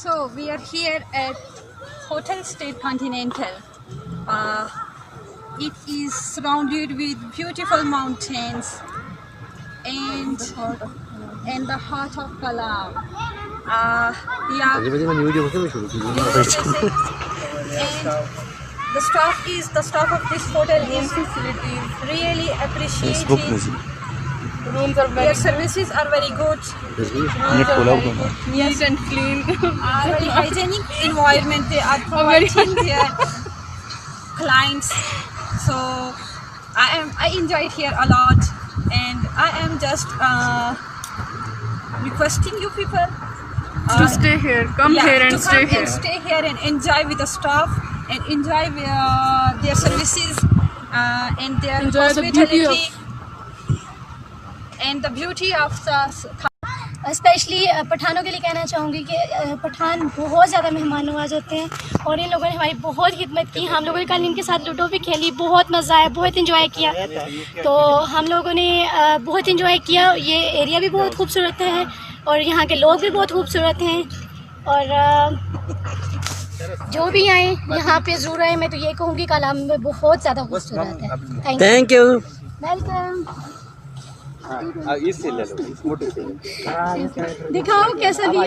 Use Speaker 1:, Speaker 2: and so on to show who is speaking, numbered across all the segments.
Speaker 1: So we are here at Hotel State Continental. It is surrounded with beautiful mountains and the heart of Kalam. Yeah. And the staff of this hotel is really appreciated. Rooms are their services are very good. Neat and clean. Very hygienic environment they are providing their clients. So I enjoyed here a lot, and I am just requesting you people
Speaker 2: to stay here. Come here and stay here.
Speaker 1: Stay here and enjoy with the staff and enjoy their services and their hospitality. And the beauty of the
Speaker 3: specially पठानों के लिए कहना चाहूँगी कि पठान बहुत ज़्यादा मेहमान नवाज होते हैं और इन लोगों ने हमारी बहुत खिदमत की। हम लोगों ने कल इनके साथ लूडो भी खेली, बहुत मज़ा आया, बहुत इन्जॉय किया। तो हम लोगों ने बहुत इन्जॉय किया। ये एरिया भी बहुत खूबसूरत है और यहाँ के लोग भी बहुत खूबसूरत हैं, और जो भी आए यहाँ पे ज़रूर आए। मैं तो ये कहूँगी कलाम में बहुत ज़्यादा खूबसूरत है।
Speaker 4: Thank you.
Speaker 3: वेलकम।
Speaker 4: इससे ले लो, इस मोटे से
Speaker 3: दिखाओ कैसा भी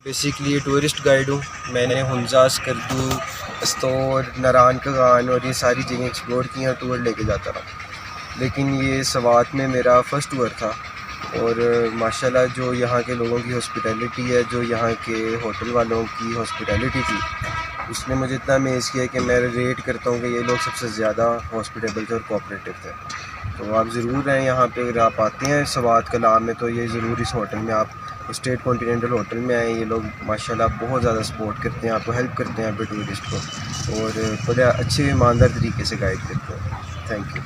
Speaker 5: बेसिकली टूरिस्ट गाइड हूँ। मैंने हुंजास, करदू, अस्तौर, नारायण कगान और ये सारी जगह एक्सप्लोर की हैं, टूर लेके जाता रहा। लेकिन ये सवात में मेरा फ़र्स्ट टूर था, और माशाल्लाह जो यहाँ के लोगों की हॉस्पिटैलिटी है, जो यहाँ के होटल वालों की हॉस्पिटैलिटी थी, उसने मुझे इतना अमेज़ किया कि मैं रेट करता हूँ कि ये लोग सबसे ज़्यादा हॉस्पिटेबल थे और कोऑपरेटिव थे। तो आप ज़रूर हैं यहाँ पे, अगर आप आते हैं सवात कलाम में तो ये ज़रूर इस होटल में आप स्टेट कॉन्टिनेंटल होटल में आए। ये लोग माशाल्लाह बहुत ज़्यादा सपोर्ट करते हैं, आपको हेल्प करते हैं यहाँ पे टूरिस्ट को, और बड़े अच्छे ईमानदार तरीके से गाइड करते हैं। Thank you.